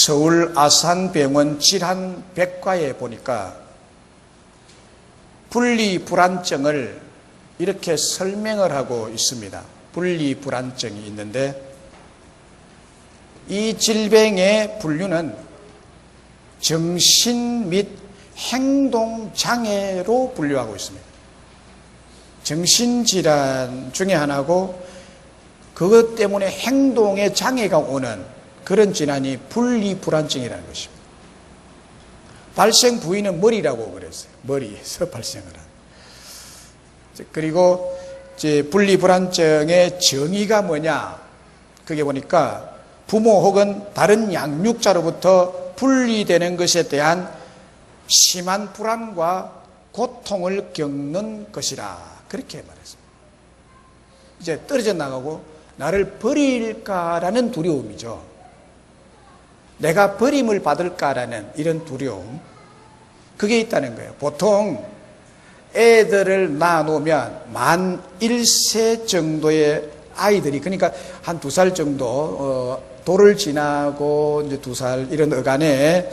서울 아산병원 질환백과에 보니까 분리불안증을 이렇게 설명을 하고 있습니다. 분리불안증이 있는데 이 질병의 분류는 정신 및 행동장애로 분류하고 있습니다. 정신질환 중에 하나고 그것 때문에 행동에 장애가 오는 그런 질환이 분리불안증이라는 것입니다. 발생 부위는 머리라고 그랬어요. 머리에서 발생을 한. 그리고 이제 분리불안증의 정의가 뭐냐? 그게 보니까 부모 혹은 다른 양육자로부터 분리되는 것에 대한 심한 불안과 고통을 겪는 것이라 그렇게 말했습니다. 이제 떨어져 나가고 나를 버릴까라는 두려움이죠. 내가 버림을 받을까라는 이런 두려움, 그게 있다는 거예요. 보통 애들을 낳아놓으면 만 1세 정도의 아이들이, 그러니까 한 2살 정도 돌을 지나고 이제 2살 이런 어간에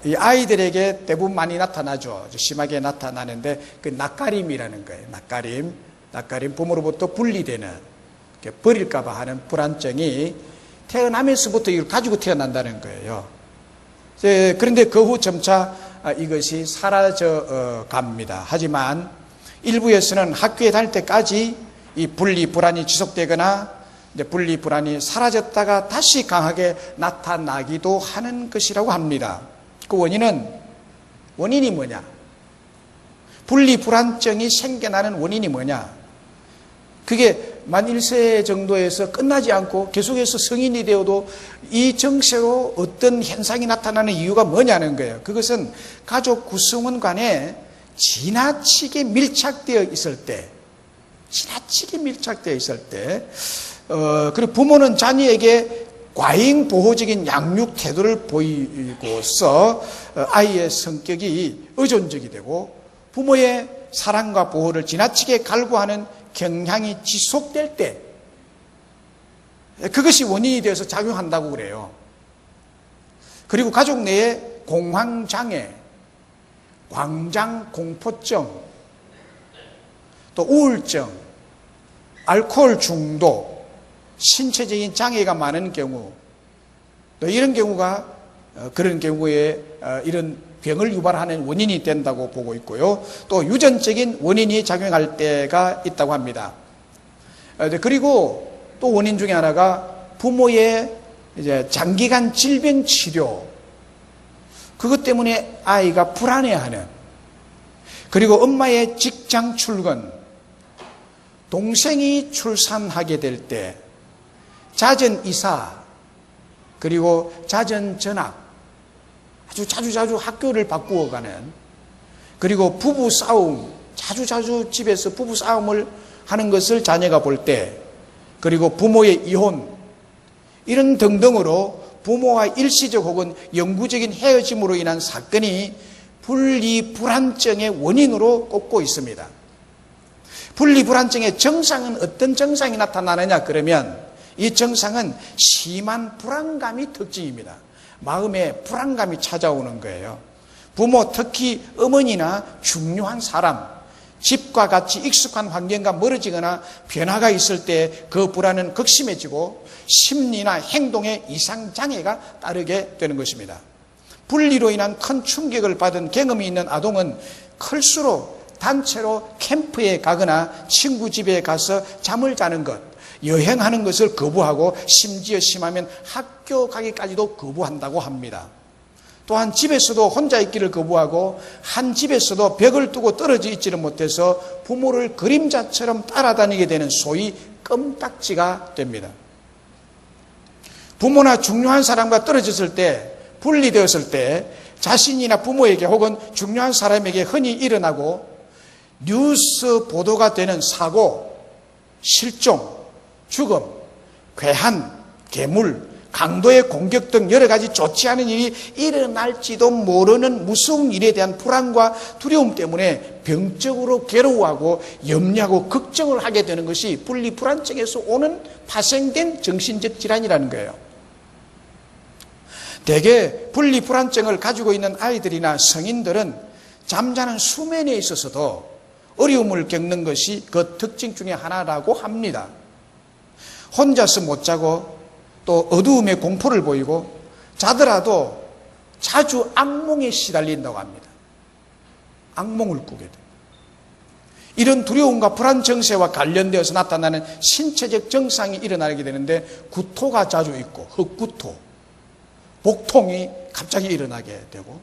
이 아이들에게 대부분 많이 나타나죠. 심하게 나타나는데 그 낯가림이라는 거예요. 낯가림, 부모로부터 분리되는, 버릴까봐 하는 불안증이 태어나면서부터 이걸 가지고 태어난다는 거예요. 그런데 그 후 점차 이것이 사라져 갑니다. 하지만 일부에서는 학교에 다닐 때까지 이 분리불안이 지속되거나 이제 분리불안이 사라졌다가 다시 강하게 나타나기도 하는 것이라고 합니다. 그 원인이 뭐냐? 분리불안증이 생겨나는 원인이 뭐냐? 그게 만 1세 정도에서 끝나지 않고 계속해서 성인이 되어도 이 정세로 어떤 현상이 나타나는 이유가 뭐냐는 거예요. 그것은 가족 구성원 간에 지나치게 밀착되어 있을 때, 그리고 부모는 자녀에게 과잉 보호적인 양육 태도를 보이고서 아이의 성격이 의존적이 되고 부모의 사랑과 보호를 지나치게 갈구하는 경향이 지속될 때, 그것이 원인이 되어서 작용한다고 그래요. 그리고 가족 내에 공황장애, 광장공포증, 또 우울증, 알코올 중독, 신체적인 장애가 많은 경우, 또 이런 경우가 그런 경우에 이런 병을 유발하는 원인이 된다고 보고 있고요. 또 유전적인 원인이 작용할 때가 있다고 합니다. 그리고 또 원인 중에 하나가 부모의 이제 장기간 질병 치료, 그것 때문에 아이가 불안해하는, 그리고 엄마의 직장 출근, 동생이 출산하게 될 때 잦은 이사, 그리고 잦은 전학, 자주 학교를 바꾸어가는, 그리고 부부 싸움, 자주 집에서 부부 싸움을 하는 것을 자녀가 볼 때, 그리고 부모의 이혼, 이런 등등으로 부모와 일시적 혹은 영구적인 헤어짐으로 인한 사건이 분리불안증의 원인으로 꼽고 있습니다. 분리불안증의 정상은 어떤 정상이 나타나느냐 그러면 이 정상은 심한 불안감이 특징입니다. 마음에 불안감이 찾아오는 거예요. 부모, 특히 어머니나 중요한 사람, 집과 같이 익숙한 환경과 멀어지거나 변화가 있을 때 그 불안은 극심해지고 심리나 행동에 이상장애가 따르게 되는 것입니다. 분리로 인한 큰 충격을 받은 경험이 있는 아동은 클수록 단체로 캠프에 가거나 친구 집에 가서 잠을 자는 것, 여행하는 것을 거부하고 심지어 심하면 학교 가기까지도 거부한다고 합니다. 또한 집에서도 혼자 있기를 거부하고 한 집에서도 벽을 두고 떨어져 있지를 못해서 부모를 그림자처럼 따라다니게 되는 소위 껌딱지가 됩니다. 부모나 중요한 사람과 떨어졌을 때, 분리되었을 때 자신이나 부모에게 혹은 중요한 사람에게 흔히 일어나고 뉴스 보도가 되는 사고, 실종, 죽음, 괴한, 괴물, 강도의 공격 등 여러 가지 좋지 않은 일이 일어날지도 모르는 무서운 일에 대한 불안과 두려움 때문에 병적으로 괴로워하고 염려하고 걱정을 하게 되는 것이 분리불안증에서 오는 파생된 정신적 질환이라는 거예요. 대개 분리불안증을 가지고 있는 아이들이나 성인들은 잠자는 수면에 있어서도 어려움을 겪는 것이 그 특징 중에 하나라고 합니다. 혼자서 못 자고 또 어두움에 공포를 보이고 자더라도 자주 악몽에 시달린다고 합니다. 악몽을 꾸게 됩니다. 이런 두려움과 불안 증세와 관련되어서 나타나는 신체적 증상이 일어나게 되는데 구토가 자주 있고 헛구토, 복통이 갑자기 일어나게 되고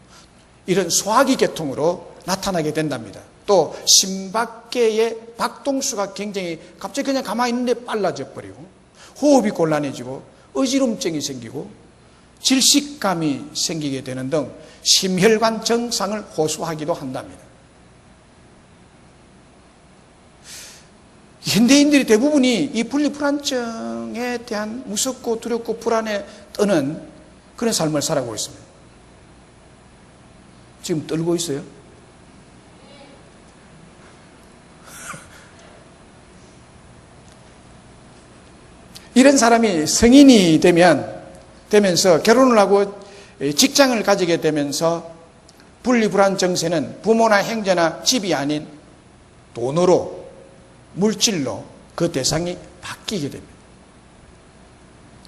이런 소화기 계통으로 나타나게 된답니다. 또 심박계의 박동수가 굉장히 갑자기 그냥 가만히 있는데 빨라져 버리고 호흡이 곤란해지고 어지럼증이 생기고 질식감이 생기게 되는 등 심혈관 증상을 호소하기도 한답니다. 현대인들이 대부분이 이 분리불안증에 대한 무섭고 두렵고 불안에 떠는 그런 삶을 살아가고 있습니다. 지금 떨고 있어요? 이런 사람이 성인이 되면서 결혼을 하고 직장을 가지게 되면서 분리불안 증세는 부모나 형제나 집이 아닌 돈으로, 물질로 그 대상이 바뀌게 됩니다.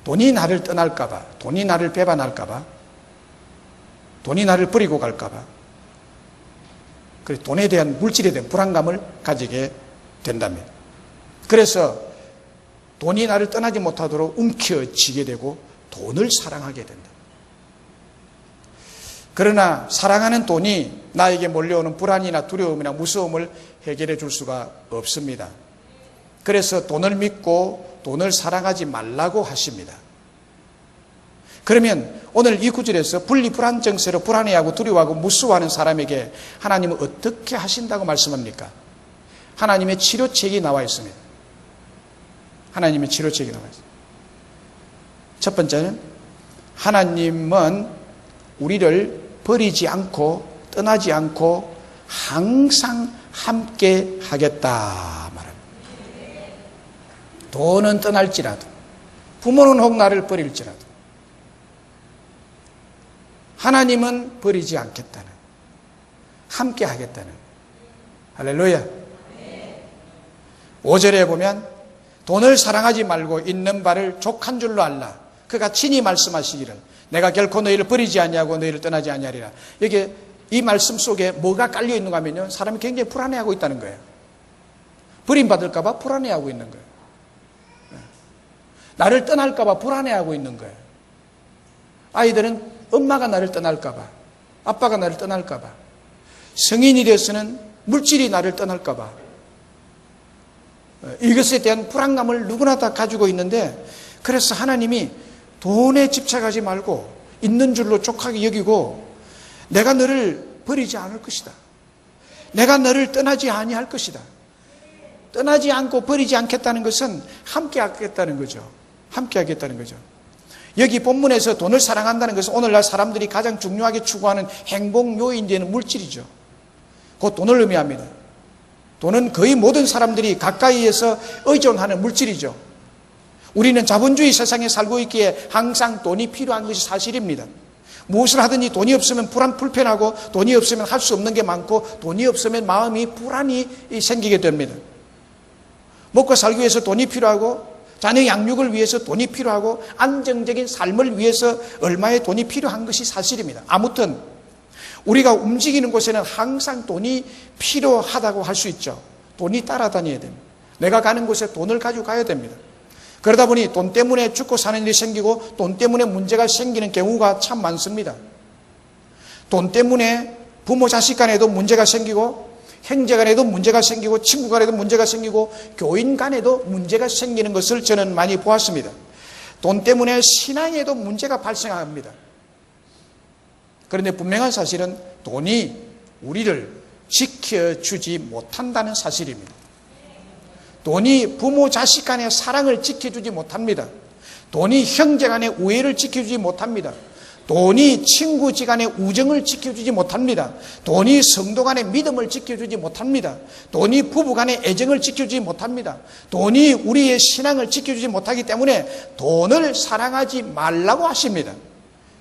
돈이 나를 떠날까봐, 돈이 나를 배반할까봐, 돈이 나를 버리고 갈까봐, 그래서 돈에 대한, 물질에 대한 불안감을 가지게 된답니다. 그래서 돈이 나를 떠나지 못하도록 움켜쥐게 되고 돈을 사랑하게 된다. 그러나 사랑하는 돈이 나에게 몰려오는 불안이나 두려움이나 무서움을 해결해 줄 수가 없습니다. 그래서 돈을 믿고 돈을 사랑하지 말라고 하십니다. 그러면 오늘 이 구절에서 분리불안 증세로 불안해하고 두려워하고 무서워하는 사람에게 하나님은 어떻게 하신다고 말씀합니까? 하나님의 치료책이 나와 있습니다. 하나님의 치료책이 나와 있습니다. 첫 번째는 하나님은 우리를 버리지 않고 떠나지 않고 항상 함께 하겠다 말합니다. 돈은 떠날지라도 부모는 혹 나를 버릴지라도 하나님은 버리지 않겠다는, 함께 하겠다는. 할렐루야. 5절에 보면 돈을 사랑하지 말고 있는 바를 족한 줄로 알라. 그가 친히 말씀하시기를 내가 결코 너희를 버리지 아니하고 너희를 떠나지 아니하리라. 여기 이 말씀 속에 뭐가 깔려 있는가 하면요, 사람이 굉장히 불안해하고 있다는 거예요. 버림받을까 봐 불안해하고 있는 거예요. 나를 떠날까 봐 불안해하고 있는 거예요. 아이들은 엄마가 나를 떠날까 봐, 아빠가 나를 떠날까 봐, 성인이 되어서는 물질이 나를 떠날까 봐, 이것에 대한 불안감을 누구나 다 가지고 있는데, 그래서 하나님이 돈에 집착하지 말고 있는 줄로 족하게 여기고 내가 너를 버리지 않을 것이다. 내가 너를 떠나지 아니할 것이다. 떠나지 않고 버리지 않겠다는 것은 함께 하겠다는 거죠. 함께 하겠다는 거죠. 여기 본문에서 돈을 사랑한다는 것은 오늘날 사람들이 가장 중요하게 추구하는 행복 요인 되는 물질이죠. 곧 돈을 의미합니다. 돈은 거의 모든 사람들이 가까이에서 의존하는 물질이죠. 우리는 자본주의 세상에 살고 있기에 항상 돈이 필요한 것이 사실입니다. 무엇을 하든지 돈이 없으면 불편하고 돈이 없으면 할 수 없는 게 많고 돈이 없으면 마음이 불안이 생기게 됩니다. 먹고 살기 위해서 돈이 필요하고 자녀 양육을 위해서 돈이 필요하고 안정적인 삶을 위해서 얼마의 돈이 필요한 것이 사실입니다. 아무튼 우리가 움직이는 곳에는 항상 돈이 필요하다고 할 수 있죠. 돈이 따라다녀야 됩니다. 내가 가는 곳에 돈을 가지고 가야 됩니다. 그러다 보니 돈 때문에 죽고 사는 일이 생기고 돈 때문에 문제가 생기는 경우가 참 많습니다. 돈 때문에 부모 자식 간에도 문제가 생기고 형제 간에도 문제가 생기고 친구 간에도 문제가 생기고 교인 간에도 문제가 생기는 것을 저는 많이 보았습니다. 돈 때문에 신앙에도 문제가 발생합니다. 그런데 분명한 사실은 돈이 우리를 지켜주지 못한다는 사실입니다. 돈이 부모 자식 간의 사랑을 지켜주지 못합니다. 돈이 형제 간의 우애를 지켜주지 못합니다. 돈이 친구지간의 우정을 지켜주지 못합니다. 돈이 성도 간의 믿음을 지켜주지 못합니다. 돈이 부부 간의 애정을 지켜주지 못합니다. 돈이 우리의 신앙을 지켜주지 못하기 때문에 돈을 사랑하지 말라고 하십니다.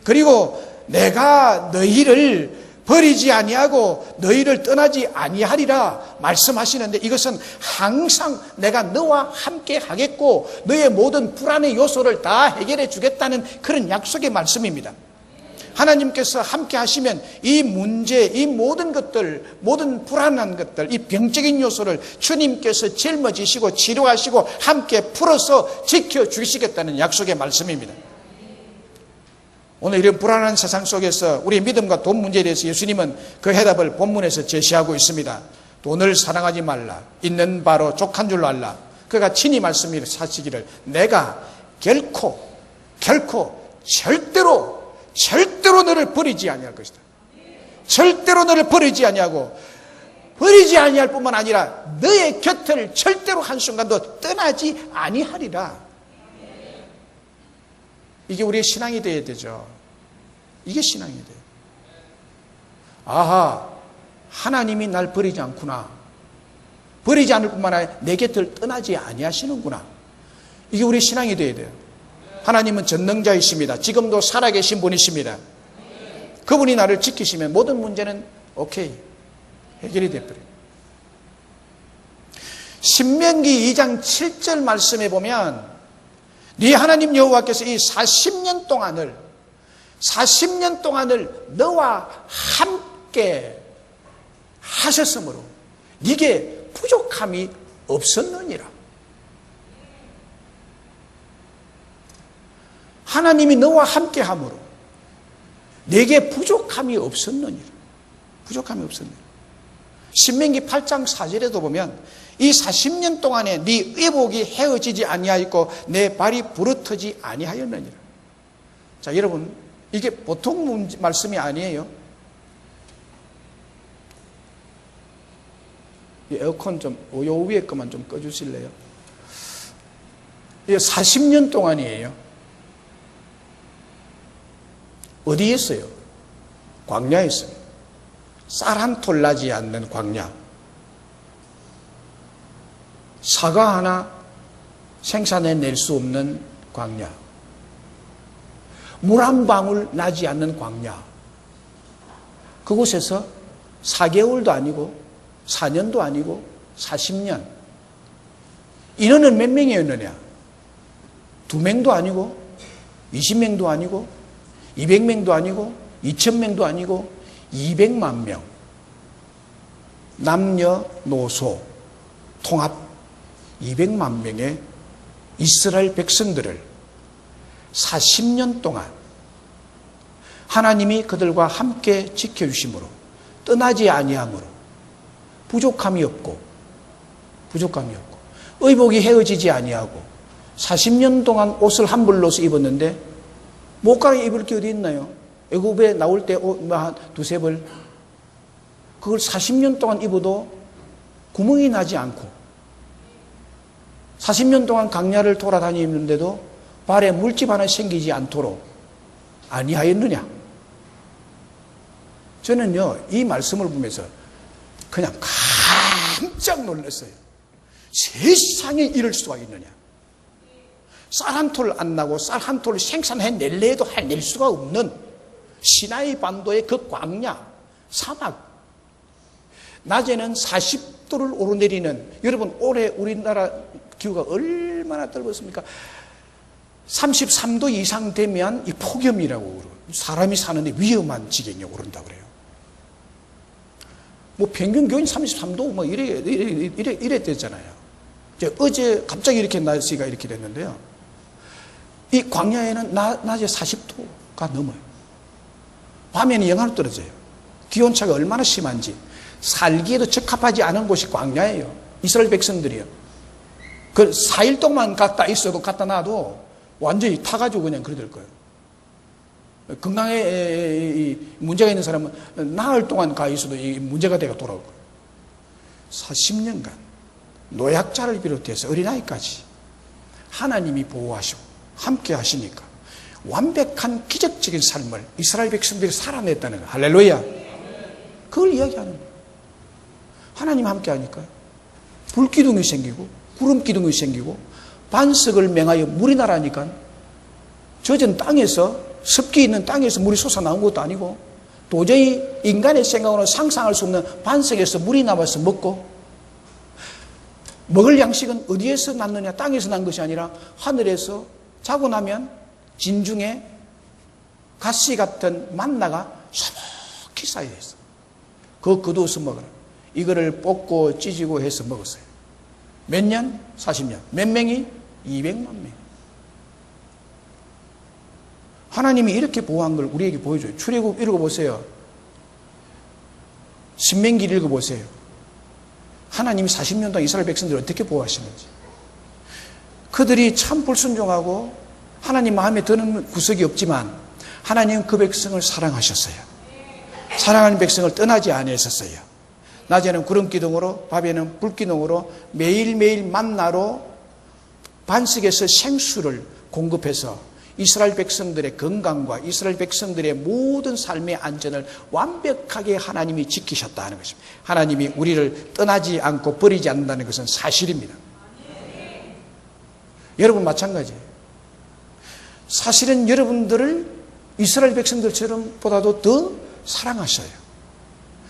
그리고 내가 너희를 버리지 아니하고 너희를 떠나지 아니하리라 말씀하시는데, 이것은 항상 내가 너와 함께 하겠고 너의 모든 불안의 요소를 다 해결해 주겠다는 그런 약속의 말씀입니다. 하나님께서 함께 하시면 이 문제, 이 모든 것들, 모든 불안한 것들, 이 병적인 요소를 주님께서 짊어지시고 치료하시고 함께 풀어서 지켜주시겠다는 약속의 말씀입니다. 오늘 이런 불안한 세상 속에서 우리 믿음과 돈 문제에 대해서 예수님은 그 해답을 본문에서 제시하고 있습니다. 돈을 사랑하지 말라. 있는 바로 족한 줄로 알라. 그가 친히 말씀하시기를 내가 결코 절대로 너를 버리지 아니할 것이다. 절대로 너를 버리지 아니하고, 버리지 아니할 뿐만 아니라 너의 곁을 절대로 한순간도 떠나지 아니하리라. 이게 우리의 신앙이 되어야 되죠. 이게 신앙이 돼요. 아하, 하나님이 날 버리지 않구나. 버리지 않을 뿐만 아니라 내 곁을 떠나지 아니하시는구나. 이게 우리의 신앙이 되어야 돼요. 하나님은 전능자이십니다. 지금도 살아계신 분이십니다. 그분이 나를 지키시면 모든 문제는 오케이, 해결이 되어버려요. 신명기 2장 7절 말씀에 보면 네 하나님 여호와께서 이 40년 동안을 너와 함께 하셨으므로 네게 부족함이 없었느니라. 하나님이 너와 함께 함으로 네게 부족함이 없었느니라. 부족함이 없었느니라. 신명기 8장 4절에도 보면 이 40년 동안에 네 의복이 헤어지지 아니하였고 내 발이 부르트지 아니하였느니라. 자, 여러분, 이게 보통 말씀이 아니에요. 이 에어컨 좀, 요 위에 것만 좀 꺼주실래요? 이게 40년 동안이에요. 어디에 있어요? 광야에 있어요. 쌀 한 톨 나지 않는 광야. 사과 하나 생산해낼 수 없는 광야. 물 한 방울 나지 않는 광야. 그곳에서 4개월도 아니고 4년도 아니고 40년. 인원은 몇 명이었느냐? 2명도 아니고 20명도 아니고 200명도 아니고 2000명도 아니고 200만 명. 남녀노소 통합 200만 명의 이스라엘 백성들을 40년 동안 하나님이 그들과 함께 지켜주심으로 떠나지 아니함으로 부족함이 없고 의복이 헤어지지 아니하고 40년 동안 옷을 한 벌로서 입었는데 못 갈아 입을 게 어디 있나요? 애굽에 나올 때 옷 한 두세 벌, 그걸 40년 동안 입어도 구멍이 나지 않고 40년 동안 강야를 돌아다니는데도 발에 물집 하나 생기지 않도록 아니하였느냐? 저는요, 이 말씀을 보면서 그냥 깜짝 놀랐어요. 세상에 이럴 수가 있느냐? 쌀 한 톨 안 나고 쌀 한 톨 생산해낼래 해도 해낼 수가 없는 시나이 반도의 그 광야, 사막. 낮에는 40도를 오르내리는, 여러분 올해 우리나라 기후가 얼마나 떨었습니까? 33도 이상 되면 이 폭염이라고 그래요. 사람이 사는데 위험한 지경에 오른다고 그래요. 뭐 평균 기온이 33도 뭐 이랬댔잖아요. 어제 갑자기 이렇게 날씨가 이렇게 됐는데요. 이 광야에는 낮에 40도가 넘어요. 밤에는 영하로 떨어져요. 기온차가 얼마나 심한지. 살기에도 적합하지 않은 곳이 광야예요. 이스라엘 백성들이요. 그 4일 동안 갖다 있어도 갖다 놔도 완전히 타가지고 그냥 그러될 거예요. 건강에 문제가 있는 사람은 나흘 동안 가 있어도 이 문제가 되가 돌아올 거예요. 40년간 노약자를 비롯해서 어린아이까지 하나님이 보호하시고 함께 하시니까 완벽한 기적적인 삶을 이스라엘 백성들이 살아냈다는 거예요. 할렐루야. 그걸 이야기하는 거예요. 하나님 함께 하니까 불기둥이 생기고 구름기둥이 생기고 반석을 맹하여 물이 나라니까 젖은 땅에서 습기 있는 땅에서 물이 솟아나온 것도 아니고 도저히 인간의 생각으로 상상할 수 없는 반석에서 물이 나와서 먹고 먹을 양식은 어디에서 났느냐? 땅에서 난 것이 아니라 하늘에서 자고 나면 진중에 가시 같은 만나가 소복히 쌓여 있어. 그거 거두어서 먹어라. 이거를 볶고 찢고 해서 먹었어요. 몇 년? 40년. 몇 명이? 200만 명. 하나님이 이렇게 보호한 걸 우리에게 보여줘요. 출애굽 읽어보세요. 신명기를 읽어보세요. 하나님이 40년 동안 이스라엘 백성들을 어떻게 보호하시는지. 그들이 참 불순종하고 하나님 마음에 드는 구석이 없지만 하나님은 그 백성을 사랑하셨어요. 사랑하는 백성을 떠나지 아니하셨어요. 낮에는 구름기둥으로 밤에는 불기둥으로 매일매일 만나로 반석에서 생수를 공급해서 이스라엘 백성들의 건강과 이스라엘 백성들의 모든 삶의 안전을 완벽하게 하나님이 지키셨다는 것입니다. 하나님이 우리를 떠나지 않고 버리지 않는다는 것은 사실입니다. 여러분 마찬가지예요. 사실은 여러분들을 이스라엘 백성들처럼 보다도 더 사랑하셔요.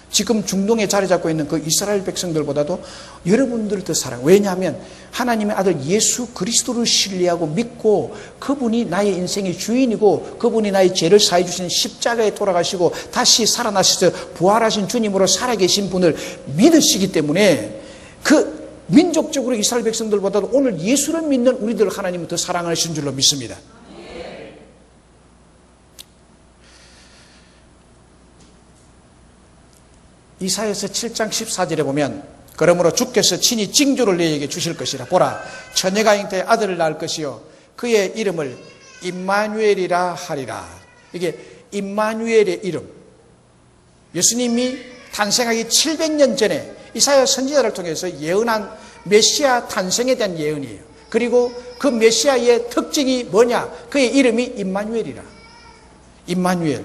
지금 중동에 자리 잡고 있는 그 이스라엘 백성들보다도 여러분들을 더 사랑해요. 왜냐하면 하나님의 아들 예수 그리스도를 신뢰하고 믿고 그분이 나의 인생의 주인이고 그분이 나의 죄를 사해 주신 십자가에 돌아가시고 다시 살아나셔서 부활하신 주님으로 살아계신 분을 믿으시기 때문에 그 민족적으로 이스라엘 백성들보다도 오늘 예수를 믿는 우리들 하나님은 더 사랑하시는 줄로 믿습니다. 이사야서 7장 14절에 보면 그러므로 주께서 친히 징조를 너희에게 주실 것이라. 보라, 처녀가 잉태에 아들을 낳을 것이요 그의 이름을 임마누엘이라 하리라. 이게 임마누엘의 이름, 예수님이 탄생하기 700년 전에 이사야 선지자를 통해서 예언한 메시아 탄생에 대한 예언이에요. 그리고 그 메시아의 특징이 뭐냐? 그의 이름이 임마누엘이라. 임마누엘.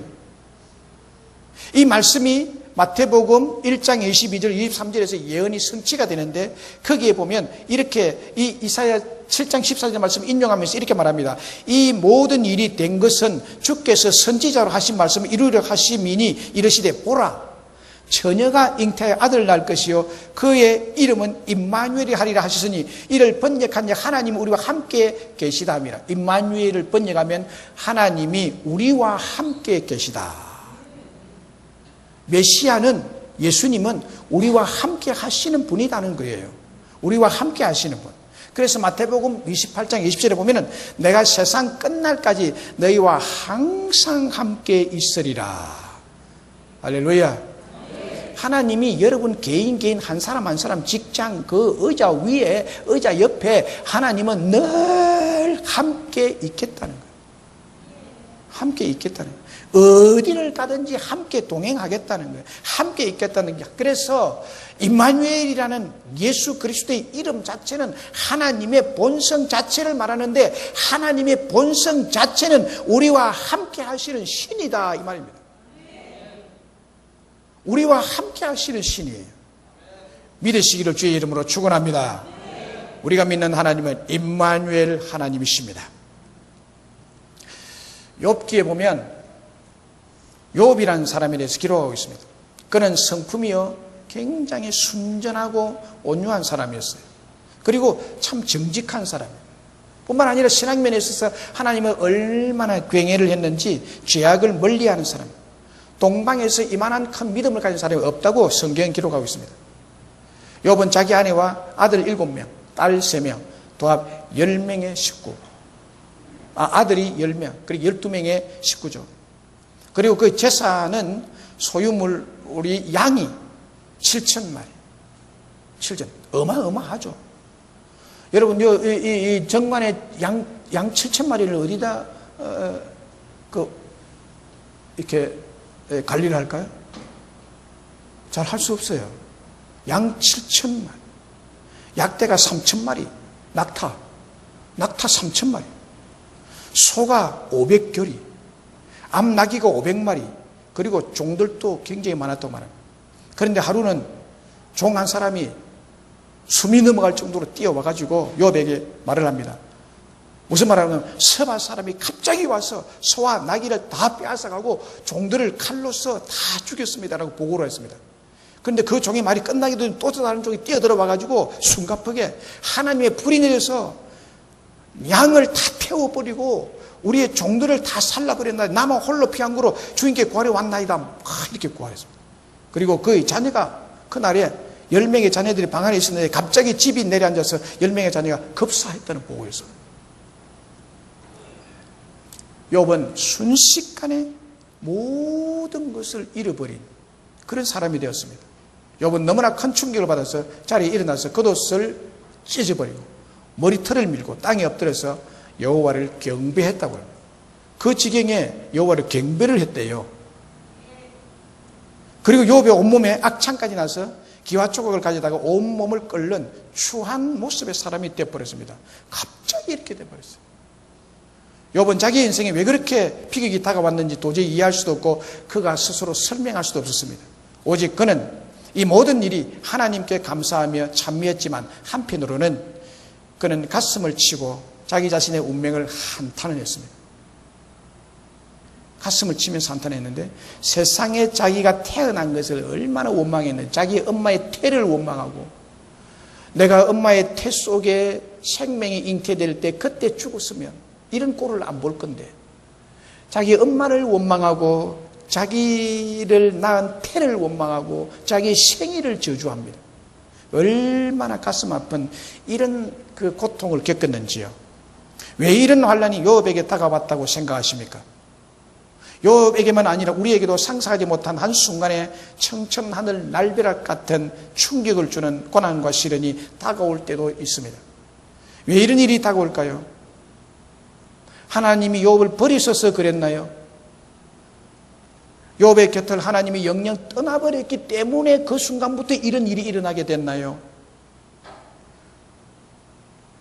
이 말씀이 마태복음 1장 22절 23절에서 예언이 성취가 되는데 거기에 보면 이렇게 이 이사야 7장 14절 말씀 인용하면서 이렇게 말합니다. 이 모든 일이 된 것은 주께서 선지자로 하신 말씀을 이루려 하심이니 이르시되 보라, 처녀가 잉태하여 아들을 낳을 것이요 그의 이름은 임마누엘이 하리라 하셨으니 이를 번역한 자 하나님이 우리와 함께 계시다 합니다. 임마누엘을 번역하면 하나님이 우리와 함께 계시다. 메시아는, 예수님은 우리와 함께 하시는 분이라는 거예요. 우리와 함께 하시는 분. 그래서 마태복음 28장 20절에 보면은 내가 세상 끝날까지 너희와 항상 함께 있으리라. 할렐루야. 하나님이 여러분 개인 한 사람 한 사람 직장 그 의자 위에 의자 옆에 하나님은 늘 함께 있겠다는 거예요. 함께 있겠다는 거예요. 어디를 가든지 함께 동행하겠다는 거예요. 함께 있겠다는 거예요. 그래서 임마누엘이라는 예수 그리스도의 이름 자체는 하나님의 본성 자체를 말하는데 하나님의 본성 자체는 우리와 함께 하시는 신이다 이 말입니다. 우리와 함께 하시는 신이에요. 믿으시기를 주의 이름으로 축원합니다. 우리가 믿는 하나님은 임마누엘 하나님이십니다. 욥기에 보면 욥이라는 사람에 대해서 기록하고 있습니다. 그는 성품이요 굉장히 순전하고 온유한 사람이었어요. 그리고 참 정직한 사람이에요. 뿐만 아니라 신앙면에 있어서 하나님을 얼마나 굉해를 했는지 죄악을 멀리하는 사람. 동방에서 이만한 큰 믿음을 가진 사람이 없다고 성경은 기록하고 있습니다. 욥은 자기 아내와 아들 7명, 딸 3명, 도합 10명의 식구. 아들이 10명, 그리고 12명의 식구죠. 그리고 그 재산은 소유물, 우리 양이 7,000마리. 7천. 어마어마하죠. 여러분, 이 정관의 양 7,000마리를 어디다, 이렇게 관리를 할까요? 잘 할 수 없어요. 양 7,000마리. 약대가 3,000마리. 낙타 3,000마리. 소가 500결이. 암나귀가 500마리, 그리고 종들도 굉장히 많았다고 말합니다. 그런데 하루는 종 한 사람이 숨이 넘어갈 정도로 뛰어와가지고 욥에게 말을 합니다. 무슨 말하냐면 서바 사람이 갑자기 와서 소와 나귀를 다 빼앗아가고 종들을 칼로서 다 죽였습니다라고 보고를 했습니다. 그런데 그 종의 말이 끝나기도 전에 또 다른 종이 뛰어들어와가지고 숨가쁘게 하나님의 불이 내려서 양을 다 태워버리고 우리의 종들을 다 살라버렸나, 나만 홀로 피한 거로 주인께 구하러 왔나이다, 이렇게 구하랬습니다. 그리고 그의 자녀가 그날에 10명의 자녀들이 방 안에 있었는데 갑자기 집이 내려앉아서 10명의 자녀가 급사했다는 보고였어요. 욥은 순식간에 모든 것을 잃어버린 그런 사람이 되었습니다. 욥은 너무나 큰 충격을 받아서 자리에 일어나서 겉옷을 찢어버리고 머리털을 밀고 땅에 엎드려서 여호와를 경배했다고 합니다. 그 지경에 여호와를 경배를 했대요. 그리고 욥의 온몸에 악창까지 나서 기와 조각을 가져다가 온몸을 끓는 추한 모습의 사람이 되어버렸습니다. 갑자기 이렇게 되어버렸어요. 욥은 자기 인생에 왜 그렇게 비극이 다가왔는지 도저히 이해할 수도 없고 그가 스스로 설명할 수도 없었습니다. 오직 그는 이 모든 일이 하나님께 감사하며 찬미했지만 한편으로는 그는 가슴을 치고 자기 자신의 운명을 한탄했습니다. 가슴을 치면서 한탄했는데 세상에 자기가 태어난 것을 얼마나 원망했는지, 자기 엄마의 태를 원망하고 내가 엄마의 태 속에 생명이 잉태될 때 그때 죽었으면 이런 꼴을 안 볼 건데 자기 엄마를 원망하고 자기를 낳은 태를 원망하고 자기의 생일을 저주합니다. 얼마나 가슴 아픈 이런 그 고통을 겪었는지요. 왜 이런 환란이 욥에게 다가왔다고 생각하십니까? 욥에게만 아니라 우리에게도 상상하지 못한 한순간에 청천하늘 날벼락 같은 충격을 주는 고난과 시련이 다가올 때도 있습니다. 왜 이런 일이 다가올까요? 하나님이 욥을 버리셔서 그랬나요? 욥의 곁을 하나님이 영영 떠나버렸기 때문에 그 순간부터 이런 일이 일어나게 됐나요?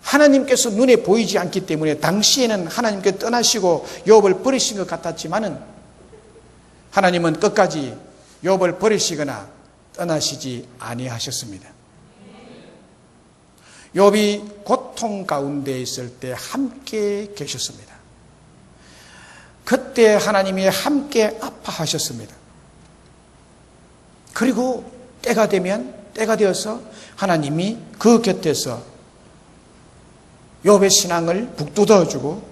하나님께서 눈에 보이지 않기 때문에 당시에는 하나님께 떠나시고 욥을 버리신 것 같았지만은 하나님은 끝까지 욥을 버리시거나 떠나시지 아니하셨습니다. 욥이 고통 가운데 있을 때 함께 계셨습니다. 그때 하나님이 함께 아파하셨습니다. 그리고 때가 되어서 하나님이 그 곁에서 욥의 신앙을 북돋아주고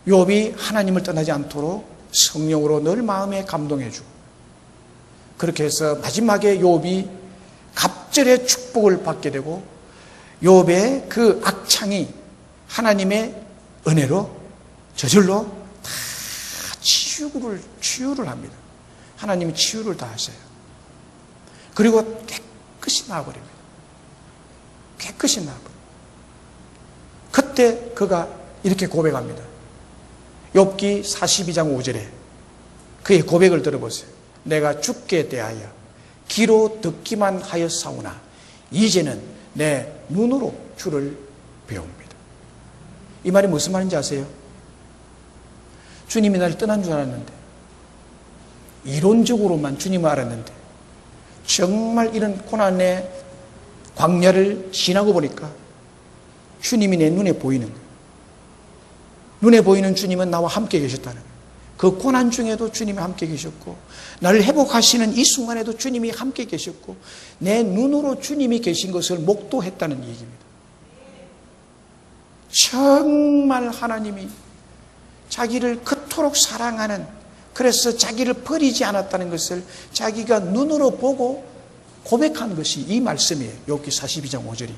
욥이 하나님을 떠나지 않도록 성령으로 늘 마음에 감동해주고 그렇게 해서 마지막에 욥이 갑절의 축복을 받게 되고 욥의 그 악창이 하나님의 은혜로 저절로 다 치유를 합니다. 하나님이 치유를 다 하셔요. 그리고 깨끗이 나와버립니다. 깨끗이 나와버립니다. 그때 그가 이렇게 고백합니다. 욥기 42장 5절에 그의 고백을 들어보세요. 내가 죽게 대하여 귀로 듣기만 하였사오나 이제는 내 눈으로 주를 배웁니다. 이 말이 무슨 말인지 아세요? 주님이 나를 떠난 줄 알았는데, 이론적으로만 주님을 알았는데 정말 이런 고난의 광야를 지나고 보니까 주님이 내 눈에 보이는 거예요. 눈에 보이는 주님은 나와 함께 계셨다는 거예요. 그 고난 중에도 주님이 함께 계셨고 나를 회복하시는 이 순간에도 주님이 함께 계셨고 내 눈으로 주님이 계신 것을 목도했다는 얘기입니다. 정말 하나님이 자기를 그토록 사랑하는, 그래서 자기를 버리지 않았다는 것을 자기가 눈으로 보고 고백한 것이 이 말씀이에요. 욥기 42장 5절이.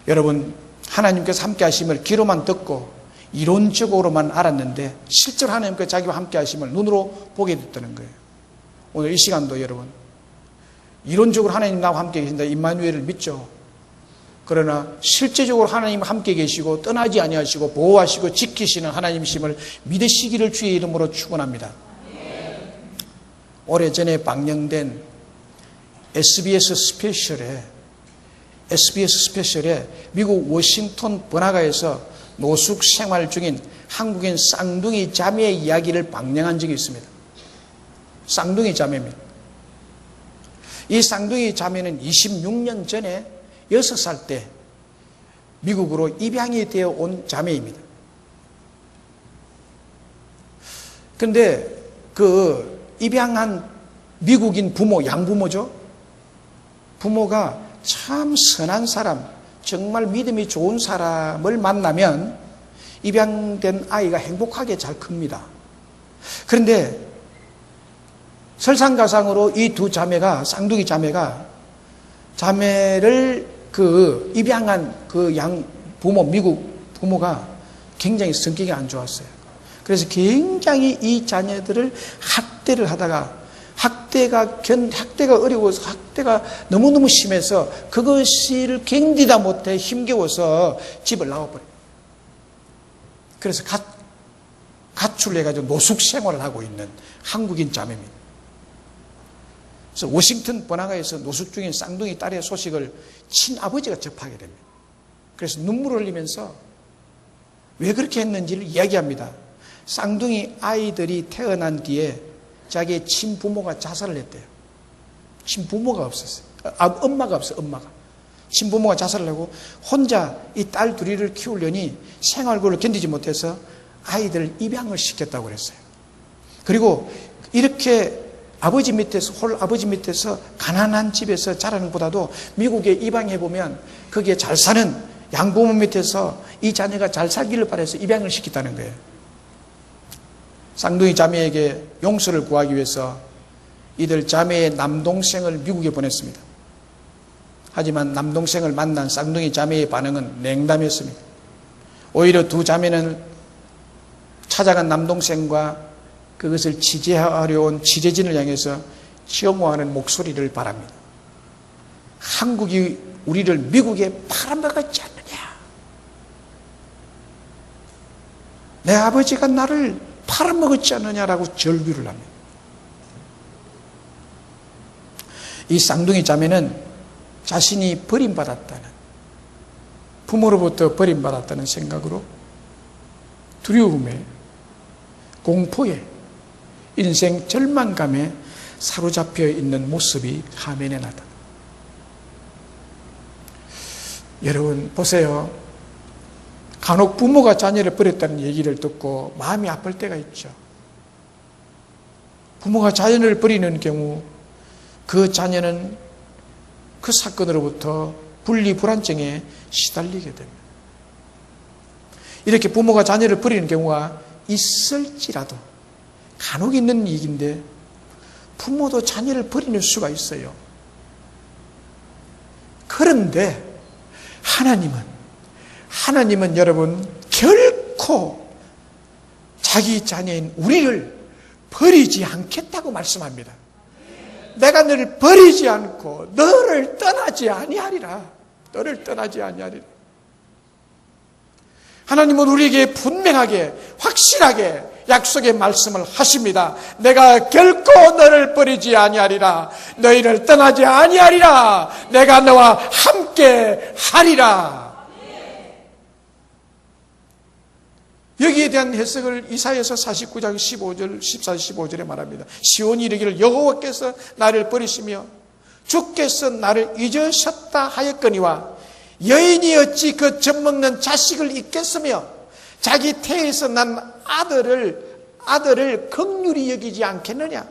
여러분, 하나님께서 함께 하심을 귀로만 듣고 이론적으로만 알았는데 실제로 하나님께서 자기와 함께 하심을 눈으로 보게 됐다는 거예요. 오늘 이 시간도 여러분, 이론적으로 하나님 나와 함께 계신다, 임마누엘을 믿죠. 그러나 실제적으로 하나님 함께 계시고 떠나지 아니하시고 보호하시고 지키시는 하나님이심을 믿으시기를 주의 이름으로 축원합니다. 오래전에 방영된 SBS 스페셜에 미국 워싱턴 번화가에서 노숙 생활 중인 한국인 쌍둥이 자매의 이야기를 방영한 적이 있습니다. 쌍둥이 자매입니다. 이 쌍둥이 자매는 26년 전에 6살 때 미국으로 입양이 되어 온 자매입니다. 그런데 그 입양한 미국인 부모, 양부모죠. 부모가 참 선한 사람, 정말 믿음이 좋은 사람을 만나면 입양된 아이가 행복하게 잘 큽니다. 그런데 설상가상으로 이 두 자매가, 쌍둥이 자매가 자매를 그 입양한 그 양 부모, 미국 부모가 굉장히 성격이 안 좋았어요. 그래서 굉장히 이 자녀들을 학대를 하다가 학대가 어려워서 학대가 너무너무 심해서 그것을 견디다 못해 힘겨워서 집을 나와버려요. 그래서 가출해가지고 노숙 생활을 하고 있는 한국인 자매입니다. 그래서 워싱턴 번화가에서 노숙 중인 쌍둥이 딸의 소식을 친아버지가 접하게 됩니다. 그래서 눈물을 흘리면서 왜 그렇게 했는지를 이야기합니다. 쌍둥이 아이들이 태어난 뒤에 자기의 친부모가 자살을 했대요. 친부모가 없었어요. 엄마가 없어요. 엄마가. 친부모가 자살을 하고 혼자 이 딸 둘이를 키우려니 생활고를 견디지 못해서 아이들을 입양을 시켰다고 그랬어요. 그리고 이렇게 아버지 밑에서 가난한 집에서 자라는 것보다도 미국에 입양해보면 거기에 잘 사는 양부모 밑에서 이 자녀가 잘 살기를 바라서 입양을 시켰다는 거예요. 쌍둥이 자매에게 용서를 구하기 위해서 이들 자매의 남동생을 미국에 보냈습니다. 하지만 남동생을 만난 쌍둥이 자매의 반응은 냉담했습니다. 오히려 두 자매는 찾아간 남동생과 그것을 지지하려 온 지재진을 향해서 증오하는 목소리를 바랍니다. 한국이 우리를 미국에 팔아먹었지 않느냐. 내 아버지가 나를 팔아먹었지 않느냐라고 절규를 합니다. 이 쌍둥이 자매는 자신이 버림받았다는, 부모로부터 버림받았다는 생각으로 두려움에, 공포에, 인생 절망감에 사로잡혀 있는 모습이 화면에 나타납니다. 여러분 보세요. 간혹 부모가 자녀를 버렸다는 얘기를 듣고 마음이 아플 때가 있죠. 부모가 자녀를 버리는 경우 그 자녀는 그 사건으로부터 분리 불안증에 시달리게 됩니다. 이렇게 부모가 자녀를 버리는 경우가 있을지라도 간혹 있는 얘기인데 부모도 자녀를 버리는 수가 있어요. 그런데 하나님은 여러분 결코 자기 자녀인 우리를 버리지 않겠다고 말씀합니다. 내가 너를 버리지 않고 너를 떠나지 아니하리라. 너를 떠나지 아니하리라. 하나님은 우리에게 분명하게 확실하게 약속의 말씀을 하십니다. 내가 결코 너를 버리지 아니하리라. 너희를 떠나지 아니하리라. 내가 너와 함께 하리라. 여기에 대한 해석을 이사야서 49장 15절, 14, 15절에 말합니다. 시온이 이르기를 여호와께서 나를 버리시며 주께서 나를 잊으셨다 하였거니와 여인이 어찌 그 젖먹는 자식을 잊겠으며 자기 태에서 난 아들을 긍휼히 여기지 않겠느냐.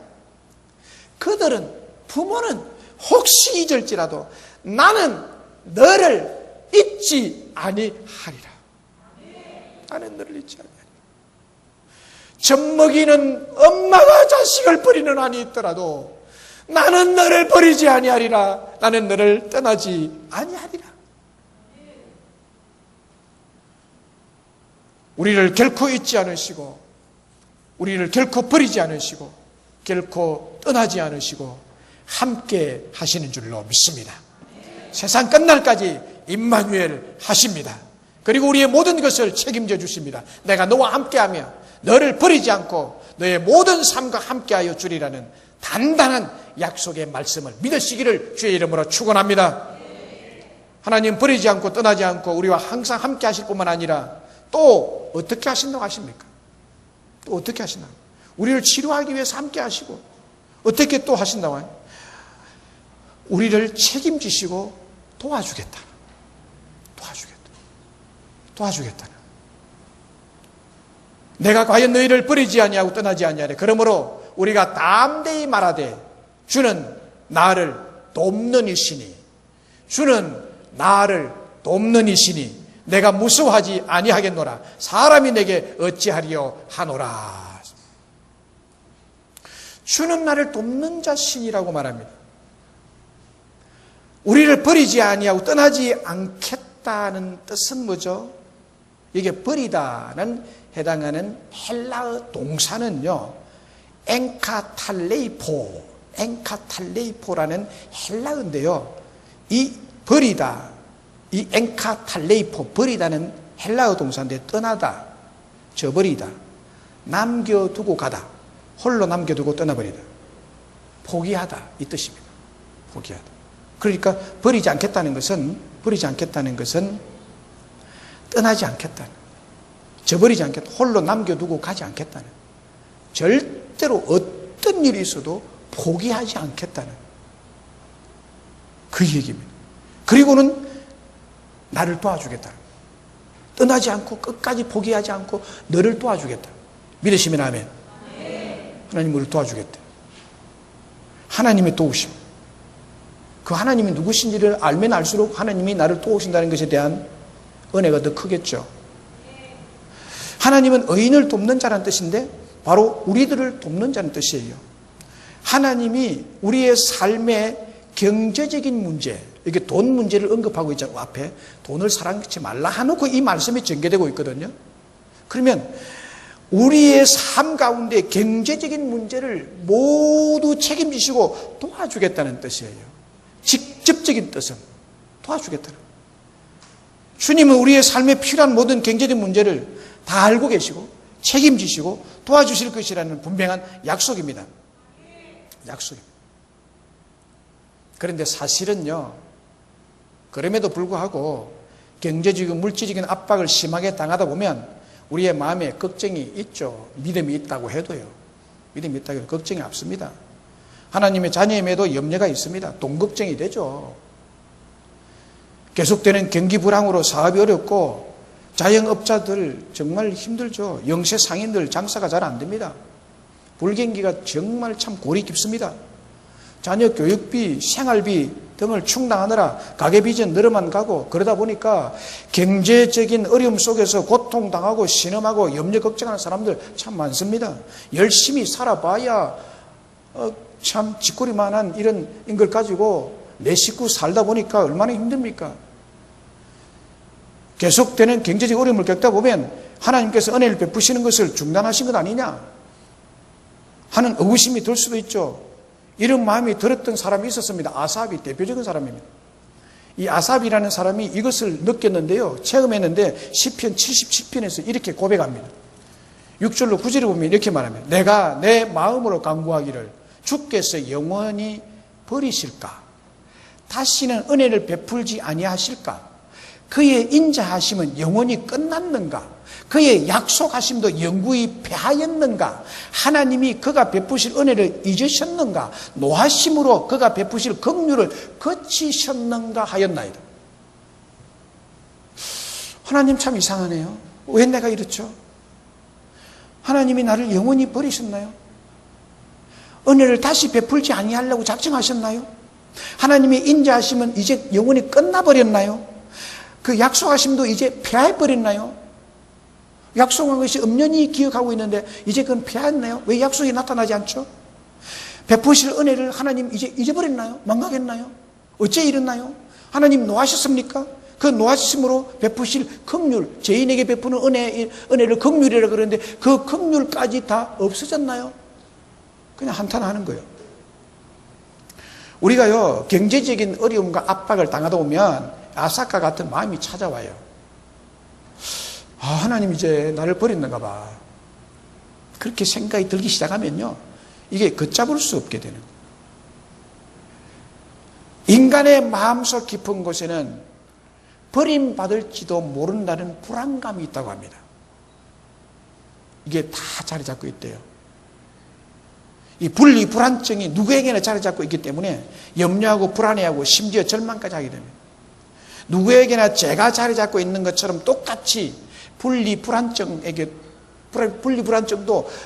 부모는 혹시 잊을지라도 나는 너를 잊지 아니하리라. 나는 너를 잊지 아니하리라. 젖먹이는 엄마가 자식을 버리는 한이 있더라도 나는 너를 버리지 아니하리라. 나는 너를 떠나지 아니하리라. 우리를 결코 잊지 않으시고 우리를 결코 버리지 않으시고 결코 떠나지 않으시고 함께 하시는 줄로 믿습니다. 세상 끝날까지 임마누엘 하십니다. 그리고 우리의 모든 것을 책임져 주십니다. 내가 너와 함께하며 너를 버리지 않고 너의 모든 삶과 함께하여 주리라는 단단한 약속의 말씀을 믿으시기를 주의 이름으로 축원합니다. 하나님 버리지 않고 떠나지 않고 우리와 항상 함께 하실 뿐만 아니라 또 어떻게 하신다고 하십니까? 또 어떻게 하신다고? 우리를 치료하기 위해서 함께 하시고 어떻게 또 하신다고 해요? 우리를 책임지시고 도와주겠다. 도와주겠다는. 내가 과연 너희를 버리지 아니하고 떠나지 아니하리. 그러므로 우리가 담대히 말하되 주는 나를 돕는 이시니, 주는 나를 돕는 이시니 내가 무서워하지 아니하겠노라. 사람이 내게 어찌하리요 하노라. 주는 나를 돕는 자신이라고 말합니다. 우리를 버리지 아니하고 떠나지 않겠다는 뜻은 뭐죠? 이게 버리다는 해당하는 헬라어 동사는요, 엔카탈레이포라는 헬라어인데요. 이 버리다, 이 엔카탈레이포, 버리다는 헬라어 동사인데 떠나다, 저버리다, 남겨두고 가다, 홀로 남겨두고 떠나버리다, 포기하다 이 뜻입니다. 포기하다. 그러니까 버리지 않겠다는 것은 떠나지 않겠다는, 저버리지 않겠다, 홀로 남겨두고 가지 않겠다는, 절대로 어떤 일이 있어도 포기하지 않겠다는 그 얘기입니다. 그리고는 나를 도와주겠다. 떠나지 않고 끝까지 포기하지 않고 너를 도와주겠다. 믿으시면 아멘. 하나님 우리를 도와주겠다. 하나님의 도우심. 그 하나님이 누구신지를 알면 알수록 하나님이 나를 도우신다는 것에 대한 은혜가 더 크겠죠. 하나님은 의인을 돕는 자라는 뜻인데 바로 우리들을 돕는 자는 뜻이에요. 하나님이 우리의 삶의 경제적인 문제, 이렇게 돈 문제를 언급하고 있잖아요. 앞에 돈을 사랑하지 말라 하놓고 이 말씀이 전개되고 있거든요. 그러면 우리의 삶 가운데 경제적인 문제를 모두 책임지시고 도와주겠다는 뜻이에요. 직접적인 뜻은 도와주겠다는. 주님은 우리의 삶에 필요한 모든 경제적 문제를 다 알고 계시고 책임지시고 도와주실 것이라는 분명한 약속입니다. 약속입니다. 그런데 사실은요, 그럼에도 불구하고 경제적인 물질적인 압박을 심하게 당하다 보면 우리의 마음에 걱정이 있죠. 믿음이 있다고 해도요. 믿음이 있다고 해도 걱정이 앞섭니다. 하나님의 자녀임에도 염려가 있습니다. 돈 걱정이 되죠. 계속되는 경기 불황으로 사업이 어렵고 자영업자들 정말 힘들죠. 영세 상인들 장사가 잘 안 됩니다. 불경기가 정말 참 골이 깊습니다. 자녀 교육비, 생활비 등을 충당하느라 가계빚은 늘어만 가고 그러다 보니까 경제적인 어려움 속에서 고통당하고 신음하고 염려 걱정하는 사람들 참 많습니다. 열심히 살아봐야 참 쥐꼬리만한 이런 걸 가지고 내 식구 살다 보니까 얼마나 힘듭니까? 계속되는 경제적 어려움을 겪다 보면 하나님께서 은혜를 베푸시는 것을 중단하신 것 아니냐 하는 의구심이 들 수도 있죠. 이런 마음이 들었던 사람이 있었습니다. 아삽이 대표적인 사람입니다. 이 아삽이라는 사람이 이것을 느꼈는데요. 체험했는데 시편 77편에서 이렇게 고백합니다. 6절로 9절을 보면 이렇게 말합니다. 내가 내 마음으로 간구하기를 주께서 영원히 버리실까? 다시는 은혜를 베풀지 아니하실까? 그의 인자하심은 영원히 끝났는가? 그의 약속하심도 영구히 패하였는가? 하나님이 그가 베푸실 은혜를 잊으셨는가? 노하심으로 그가 베푸실 긍휼을 거치셨는가 하였나이다. 하나님 참 이상하네요. 왜 내가 이렇죠? 하나님이 나를 영원히 버리셨나요? 은혜를 다시 베풀지 아니하려고 작정하셨나요? 하나님의 인자하심은 이제 영원히 끝나버렸나요? 그 약속하심도 이제 패해버렸나요? 약속한 것이 엄연히 기억하고 있는데 이제 그건 패했나요? 왜 약속이 나타나지 않죠? 베푸실 은혜를 하나님 이제 잊어버렸나요? 망각했나요? 어째 이랬나요? 하나님 노하셨습니까? 그 노하심으로 베푸실 긍휼, 죄인에게 베푸는 은혜를 긍휼이라 그러는데 그 긍휼까지 다 없어졌나요? 그냥 한탄하는 거예요. 우리가요, 경제적인 어려움과 압박을 당하다 보면 아삭과 같은 마음이 찾아와요. 아, 하나님 이제 나를 버렸는가 봐. 그렇게 생각이 들기 시작하면요, 이게 걷잡을 수 없게 되는 거예요. 인간의 마음속 깊은 곳에는 버림받을지도 모른다는 불안감이 있다고 합니다. 이게 다 자리 잡고 있대요. 이 분리 불안증이 누구에게나 자리 잡고 있기 때문에 염려하고 불안해하고 심지어 절망까지 하게 됩니다. 누구에게나 제가 자리 잡고 있는 것처럼 똑같이 분리불안증도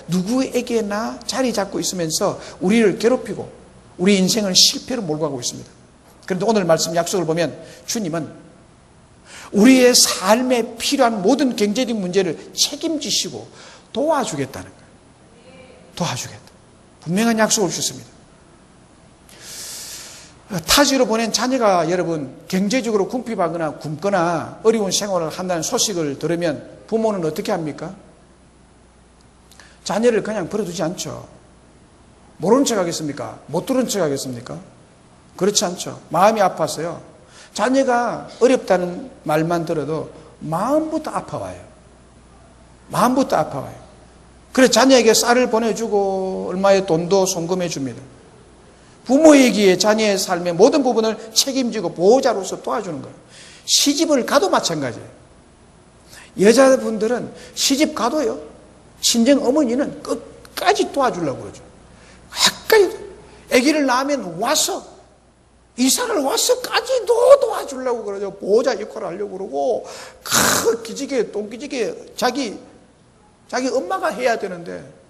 누구에게나 자리 잡고 있으면서 우리를 괴롭히고 우리 인생을 실패로 몰고 가고 있습니다. 그런데 오늘 말씀 약속을 보면 주님은 우리의 삶에 필요한 모든 경제적 문제를 책임지시고 도와주겠다는 거예요. 도와주겠다. 분명한 약속을 주셨습니다. 타지로 보낸 자녀가 여러분 경제적으로 궁핍하거나 굶거나 어려운 생활을 한다는 소식을 들으면 부모는 어떻게 합니까? 자녀를 그냥 버려두지 않죠. 모르는 척 하겠습니까? 못 들은 척 하겠습니까? 그렇지 않죠. 마음이 아파서요. 자녀가 어렵다는 말만 들어도 마음부터 아파와요. 마음부터 아파와요. 그래서 자녀에게 쌀을 보내주고 얼마의 돈도 송금해 줍니다. 부모이기에 자녀의 삶의 모든 부분을 책임지고 보호자로서 도와주는 거예요. 시집을 가도 마찬가지예요. 여자분들은 시집 가도요, 친정 어머니는 끝까지 도와주려고 그러죠. 끝까지. 아기를 낳으면 와서, 이사를 와서까지도 도와주려고 그러죠. 보호자 역할을 하려고 그러고, 기지개, 똥기지개, 자기 엄마가 해야 되는데,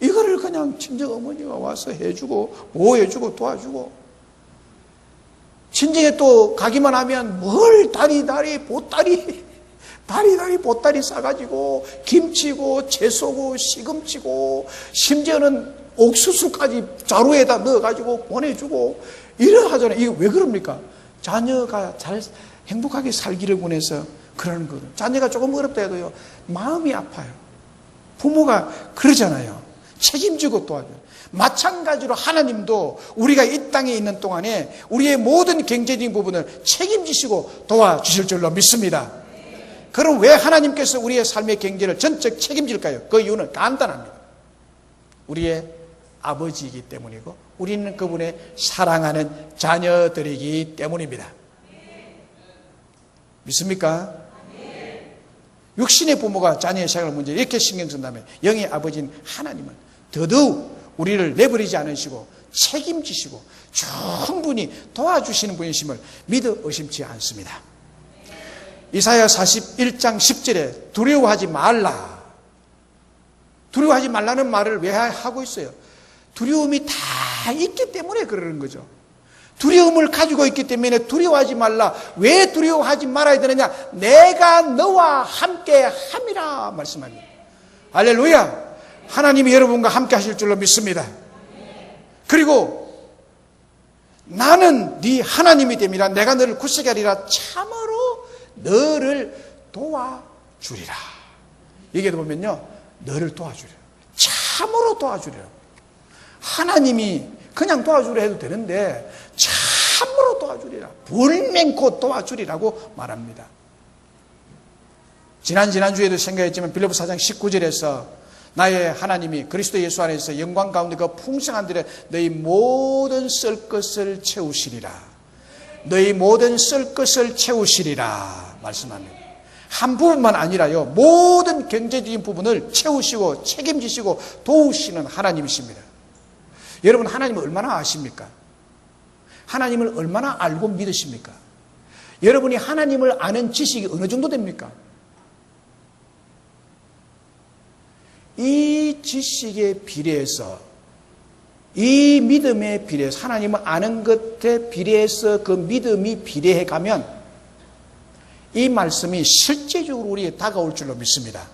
이거를 그냥 친정 어머니가 와서 해주고, 보호해주고, 도와주고, 친정에 또 가기만 하면 뭘 다리 보따리 싸가지고, 김치고, 채소고, 시금치고, 심지어는 옥수수까지 자루에다 넣어가지고 보내주고, 이래 하잖아요. 이거 왜 그럽니까? 자녀가 잘 행복하게 살기를 원해서 그러는 거예요. 자녀가 조금 어렵다 해도요, 마음이 아파요. 부모가 그러잖아요. 책임지고 도와줘요. 마찬가지로 하나님도 우리가 이 땅에 있는 동안에 우리의 모든 경제적인 부분을 책임지시고 도와주실 줄로 믿습니다. 그럼 왜 하나님께서 우리의 삶의 경제를 전적 책임질까요? 그 이유는 간단합니다. 우리의 아버지이기 때문이고 우리는 그분의 사랑하는 자녀들이기 때문입니다. 믿습니까? 육신의 부모가 자녀의 생활 문제 이렇게 신경 쓴다면 영의 아버지인 하나님은 더더욱 우리를 내버리지 않으시고 책임지시고 충분히 도와주시는 분이심을 믿어 의심치 않습니다. 이사야 41장 10절에 두려워하지 말라. 두려워하지 말라는 말을 왜 하고 있어요? 두려움이 다 있기 때문에 그러는 거죠. 두려움을 가지고 있기 때문에 두려워하지 말라. 왜 두려워하지 말아야 되느냐? 내가 너와 함께 함이라 말씀합니다. 할렐루야. 하나님이 여러분과 함께 하실 줄로 믿습니다. 그리고 나는 네 하나님이 됨이라. 내가 너를 굳세게 하리라. 참으로 너를 도와주리라. 여기에도 보면요, 너를 도와주리라. 참으로 도와주리라. 하나님이 그냥 도와주려 해도 되는데 참으로 도와주리라. 불맹코 도와주리라고 말합니다. 지난주에도 생각했지만 빌립보 4장 19절에서 나의 하나님이 그리스도 예수 안에서 영광 가운데 그 풍성한 들에 너희 모든 쓸 것을 채우시리라. 너희 모든 쓸 것을 채우시리라 말씀합니다. 한 부분만 아니라요, 모든 경제적인 부분을 채우시고 책임지시고 도우시는 하나님이십니다. 여러분, 하나님을 얼마나 아십니까? 하나님을 얼마나 알고 믿으십니까? 여러분이 하나님을 아는 지식이 어느 정도 됩니까? 이 지식에 비례해서, 이 믿음에 비례해서, 하나님을 아는 것에 비례해서 그 믿음이 비례해 가면 이 말씀이 실제적으로 우리에게 다가올 줄로 믿습니다.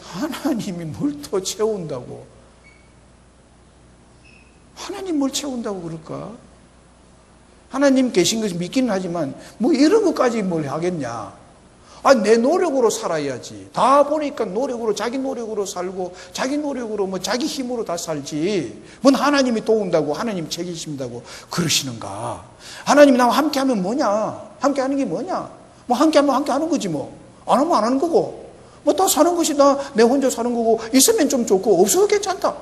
하나님이 뭘 더 채운다고? 하나님 뭘 채운다고 그럴까? 하나님 계신 것을 믿기는 하지만 뭐 이런 것까지 뭘 하겠냐? 내 노력으로 살아야지. 다 보니까 노력으로, 자기 노력으로 살고 자기 노력으로 뭐 자기 힘으로 다 살지. 뭔 하나님이 도운다고, 하나님 책임진다고 그러시는가? 하나님이 나와 함께하면 뭐냐? 함께하는 게 뭐냐? 뭐 함께하면 함께하는 거지 뭐. 안 하면 안 하는 거고. 뭐 다 사는 것이 내 혼자 사는 거고, 있으면 좀 좋고 없어도 괜찮다.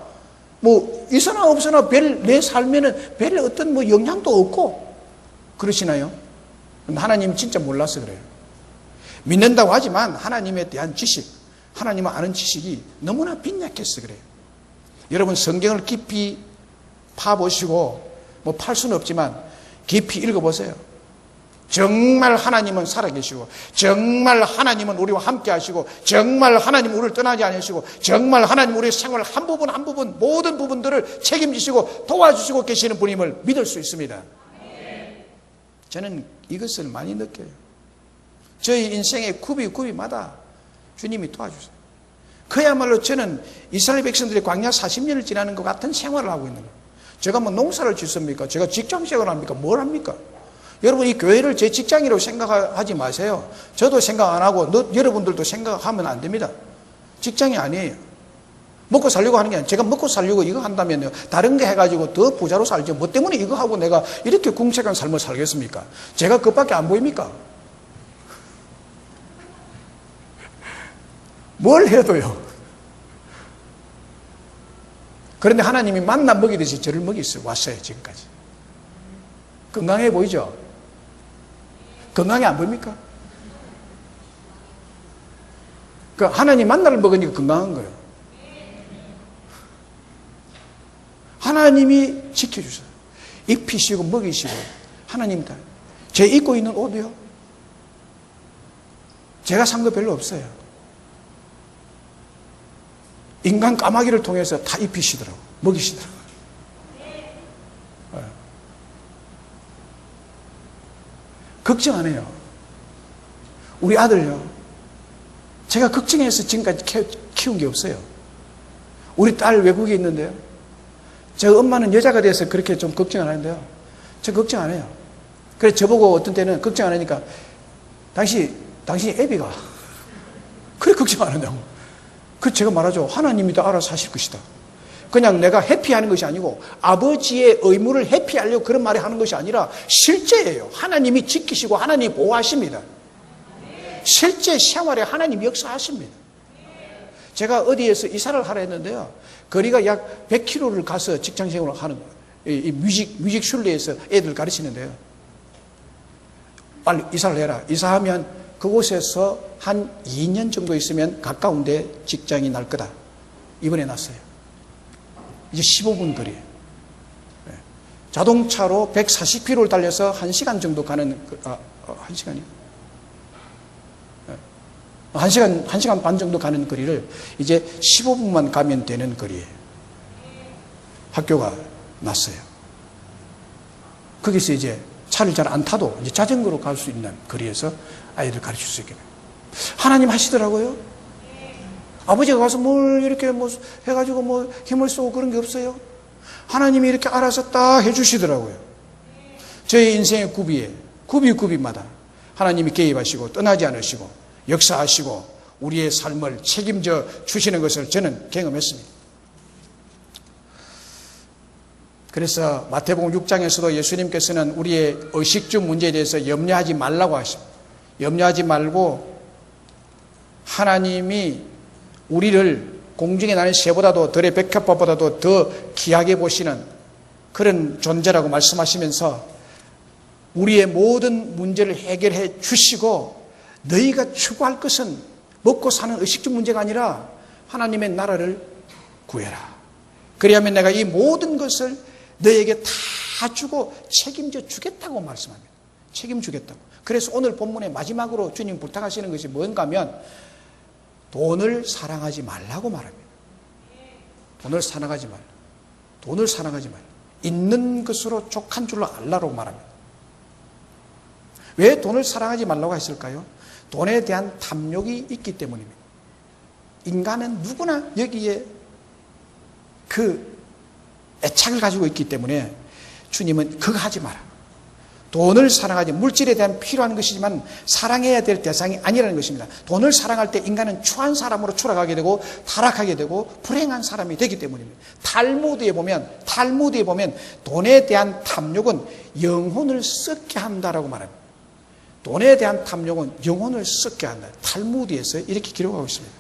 뭐 있으나 없으나 내 삶에는 별 어떤 뭐 영향도 없고 그러시나요? 하나님 진짜 몰라서 그래요. 믿는다고 하지만 하나님에 대한 지식, 하나님을 아는 지식이 너무나 빈약해서 그래요. 여러분, 성경을 깊이 파보시고 뭐 팔 수는 없지만 깊이 읽어보세요. 정말 하나님은 살아계시고, 정말 하나님은 우리와 함께 하시고, 정말 하나님은 우리를 떠나지 않으시고, 정말 하나님은 우리의 생활 한 부분 한 부분 모든 부분들을 책임지시고 도와주시고 계시는 분임을 믿을 수 있습니다. 저는 이것을 많이 느껴요. 저희 인생의 굽이마다 주님이 도와주세요. 그야말로 저는 이스라엘 백성들이 광야 40년을 지나는 것 같은 생활을 하고 있는 거예요. 제가 뭐 농사를 짓습니까? 제가 직장생활을 합니까? 뭘 합니까? 여러분, 이 교회를 제 직장이라고 생각하지 마세요. 저도 생각 안 하고 여러분들도 생각하면 안 됩니다. 직장이 아니에요. 먹고 살려고 하는 게 아니에요. 제가 먹고 살려고 이거 한다면요, 다른 거 해가지고 더 부자로 살죠. 뭐 때문에 이거 하고 내가 이렇게 궁색한 삶을 살겠습니까? 제가 그것밖에 안 보입니까? 뭘 해도요. 그런데 하나님이 만나 먹이듯이 저를 왔어요, 지금까지. 건강해 보이죠? 건강해 안 보입니까? 그 하나님 만나를 먹으니까 건강한 거예요. 하나님이 지켜주세요. 입히시고 먹이시고. 하나님 다. 제 입고 있는 옷이요, 제가 산 거 별로 없어요. 인간 까마귀를 통해서 다 입히시더라고, 먹이시더라고. 걱정 안 해요. 우리 아들요, 제가 걱정해서 지금까지 키운 게 없어요. 우리 딸 외국에 있는데요, 저 엄마는 여자가 돼서 그렇게 좀 걱정 안 하는데요, 저 걱정 안 해요. 그래서 저보고 어떤 때는 걱정 안 하니까 당신이 애비가 그래 걱정 안 하냐고. 그 제가 말하죠. 하나님이 다 알아서 하실 것이다. 그냥 내가 회피하는 것이 아니고 아버지의 의무를 회피하려고 그런 말을 하는 것이 아니라 실제예요. 하나님이 지키시고 하나님이 보호하십니다. 실제 생활에 하나님이 역사하십니다. 제가 어디에서 이사를 하라 했는데요, 거리가 약 100km를 가서 직장생활을 하는 거예요. 이 뮤직 슐레에서 애들 가르치는데요, 빨리 이사를 해라. 이사하면 그곳에서 한 2년 정도 있으면 가까운데 직장이 날 거다. 이번에 났어요. 이제 15분 거리예요. 자동차로 140km를 달려서 1시간 정도 가는, 1시간이요? 1시간 반 정도 가는 거리를 이제 15분만 가면 되는 거리에 학교가 났어요. 거기서 이제 차를 잘 안 타도 이제 자전거로 갈 수 있는 거리에서 아이들 가르칠 수 있게. 하나님 하시더라고요. 아버지가 가서 뭘 이렇게 뭐 해가지고 뭐 힘을 쏘고 그런 게 없어요. 하나님이 이렇게 알아서 딱 해주시더라고요. 저희 인생의 굽이마다 하나님이 개입하시고 떠나지 않으시고 역사하시고 우리의 삶을 책임져 주시는 것을 저는 경험했습니다. 그래서 마태복음 6장에서도 예수님께서는 우리의 의식주 문제에 대해서 염려하지 말라고 하십니다. 염려하지 말고 하나님이 우리를 공중에 나는 새보다도 들의 백합화보다도 더 귀하게 보시는 그런 존재라고 말씀하시면서 우리의 모든 문제를 해결해 주시고, 너희가 추구할 것은 먹고 사는 의식주 문제가 아니라 하나님의 나라를 구해라. 그리하면 내가 이 모든 것을 너희에게 다 주고 책임져 주겠다고 말씀합니다. 책임주겠다고. 그래서 오늘 본문의 마지막으로 주님 부탁하시는 것이 뭔가 하면 돈을 사랑하지 말라고 말합니다. 돈을 사랑하지 말라. 돈을 사랑하지 말라. 있는 것으로 족한 줄로 알라고 말합니다. 왜 돈을 사랑하지 말라고 했을까요? 돈에 대한 탐욕이 있기 때문입니다. 인간은 누구나 여기에 그 애착을 가지고 있기 때문에 주님은 그거 하지 마라. 돈을 사랑하지, 물질에 대한 필요한 것이지만 사랑해야 될 대상이 아니라는 것입니다. 돈을 사랑할 때 인간은 추한 사람으로 추락하게 되고 타락하게 되고 불행한 사람이 되기 때문입니다. 탈무드에 보면 돈에 대한 탐욕은 영혼을 썩게 한다라고 말합니다. 돈에 대한 탐욕은 영혼을 썩게 한다. 탈무드에서 이렇게 기록하고 있습니다.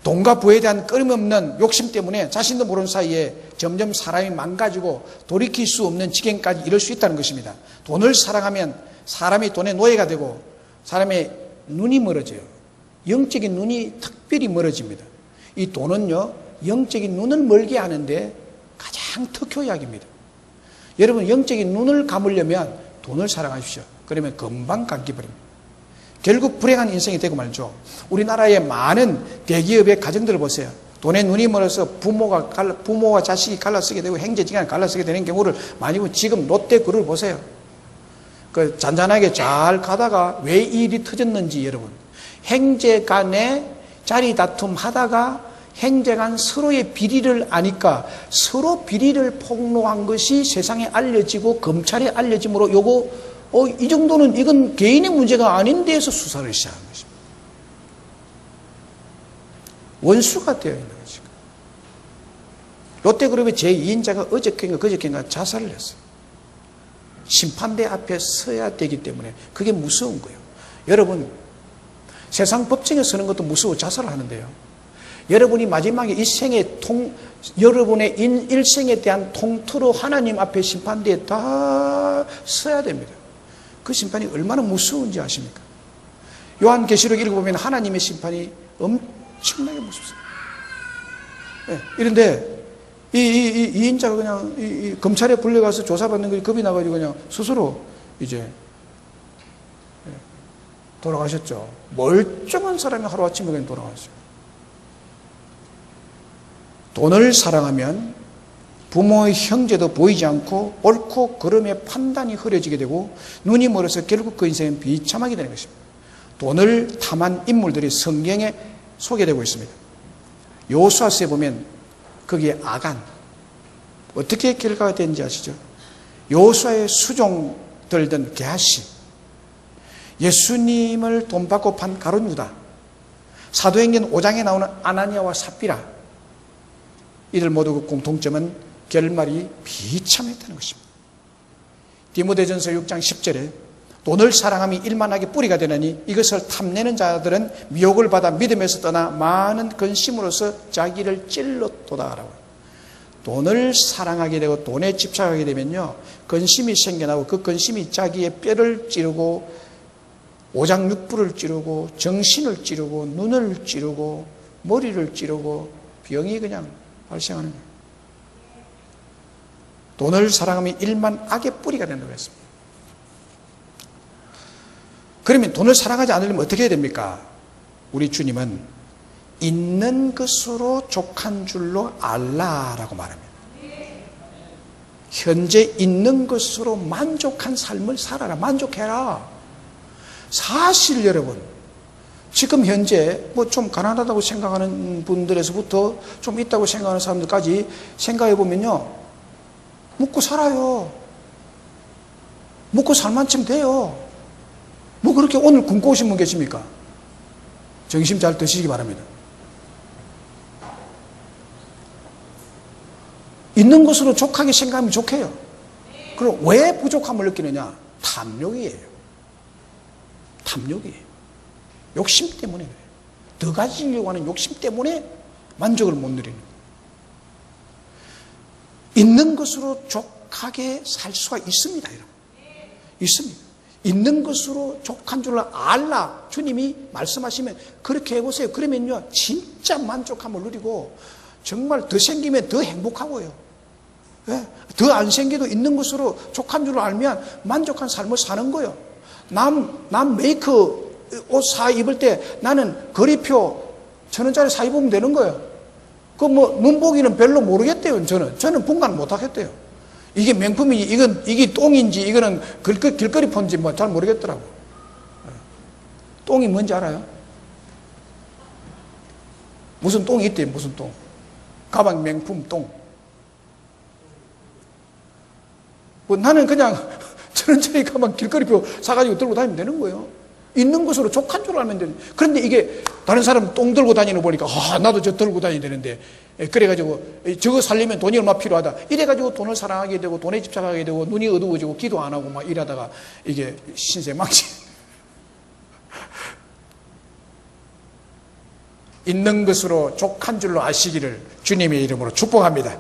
돈과 부에 대한 끊임없는 욕심 때문에 자신도 모르는 사이에 점점 사람이 망가지고 돌이킬 수 없는 지경까지 이를 수 있다는 것입니다. 돈을 사랑하면 사람이 돈의 노예가 되고 사람의 눈이 멀어져요. 영적인 눈이 특별히 멀어집니다. 이 돈은요, 영적인 눈을 멀게 하는데 가장 특효약입니다. 여러분, 영적인 눈을 감으려면 돈을 사랑하십시오. 그러면 금방 감기버립니다. 결국 불행한 인생이 되고 말죠. 우리나라의 많은 대기업의 가정들을 보세요. 돈에 눈이 멀어서 부모와 자식이 갈라쓰게 되고 형제지간에 갈라쓰게 되는 경우를 많이 보고, 지금 롯데그룹을 보세요. 그 잔잔하게 잘 가다가 왜 이 일이 터졌는지 여러분, 형제 간에 자리 다툼 하다가 형제 간 서로의 비리를 아니까 서로 비리를 폭로한 것이 세상에 알려지고 검찰에 알려짐으로 요거 이 정도는 이건 개인의 문제가 아닌데 해서 수사를 시작한 것입니다. 원수가 되어 있는 거죠. 롯데그룹의 제2인자가 그저께인가 자살을 했어요. 심판대 앞에 서야 되기 때문에 그게 무서운 거예요. 여러분, 세상 법정에 서는 것도 무서워 자살을 하는데요. 여러분이 마지막에 여러분의 일생에 대한 통틀어 하나님 앞에 심판대에 다 서야 됩니다. 그 심판이 얼마나 무서운지 아십니까? 요한계시록 읽어보면 하나님의 심판이 엄청나게 무섭습니다. 네, 이런데 이 인자가 그냥 검찰에 불려가서 조사받는 게 겁이 나가지고 그냥 스스로 이제 돌아가셨죠. 멀쩡한 사람이 하루아침에 그냥 돌아가셨어요. 돈을 사랑하면 부모의 형제도 보이지 않고 옳고 그름의 판단이 흐려지게 되고 눈이 멀어서 결국 그 인생은 비참하게 되는 것입니다. 돈을 탐한 인물들이 성경에 소개되고 있습니다. 여호수아서에 보면 거기에 아간 어떻게 결과가 되는지 아시죠? 여호수아의 수종들던 게하시, 예수님을 돈 받고 판 가룟 유다, 사도행전 5장에 나오는 아나니아와 삽비라, 이들 모두 그 공통점은 결말이 비참했다는 것입니다. 디모데전서 6장 10절에 돈을 사랑함이 일만하게 뿌리가 되느니 이것을 탐내는 자들은 미혹을 받아 믿음에서 떠나 많은 근심으로서 자기를 찔렀도다라고. 돈을 사랑하게 되고 돈에 집착하게 되면요, 근심이 생겨나고 그 근심이 자기의 뼈를 찌르고 오장육부를 찌르고 정신을 찌르고 눈을 찌르고 머리를 찌르고 병이 그냥 발생하는 거예요. 돈을 사랑하면 일만 악의 뿌리가 된다고 했습니다. 그러면 돈을 사랑하지 않으려면 어떻게 해야 됩니까? 우리 주님은 있는 것으로 족한 줄로 알라라고 말합니다. 현재 있는 것으로 만족한 삶을 살아라. 만족해라. 사실 여러분, 지금 현재 뭐 좀 가난하다고 생각하는 분들에서부터 좀 있다고 생각하는 사람들까지 생각해 보면요, 먹고 살아요. 먹고 살만 치면 돼요. 뭐 그렇게 오늘 굶고 오신 분 계십니까? 정신 잘 드시기 바랍니다. 있는 것으로 족하게 생각하면 족해요. 그럼 왜 부족함을 느끼느냐? 탐욕이에요. 탐욕이에요. 욕심 때문에 그래요. 더 가지려고 하는 욕심 때문에 만족을 못 누리는 거예요. 있는 것으로 족하게 살 수가 있습니다, 여러분. 있습니다. 있는 것으로 족한 줄 알라. 주님이 말씀하시면 그렇게 해보세요. 그러면요, 진짜 만족함을 누리고 정말 더 생기면 더 행복하고요. 예? 더 안 생겨도 있는 것으로 족한 줄 알면 만족한 삶을 사는 거예요. 남 메이크 옷 사 입을 때 나는 거리표 1,000원짜리 사 입으면 되는 거예요. 그 뭐 눈보기는 별로 모르겠대요. 저는 분간 못 하겠대요. 이게 명품인지 이게 똥인지 이거는 길거리 폰지 뭐 잘 모르겠더라고. 똥이 뭔지 알아요? 무슨 똥이 있대요. 무슨 똥? 가방 명품 똥. 뭐 나는 그냥 1,000원짜리 가방 길거리표 사가지고 들고 다니면 되는 거예요. 있는 것으로 족한 줄 알면 되는. 그런데 이게 다른 사람 똥 들고 다니는 거 보니까 나도 저 들고 다니야 되는데, 그래가지고 저거 살려면 돈이 얼마 필요하다 이래가지고 돈을 사랑하게 되고 돈에 집착하게 되고 눈이 어두워지고 기도 안 하고 막 이러다가 이게 신세망치. 있는 것으로 족한 줄로 아시기를 주님의 이름으로 축복합니다.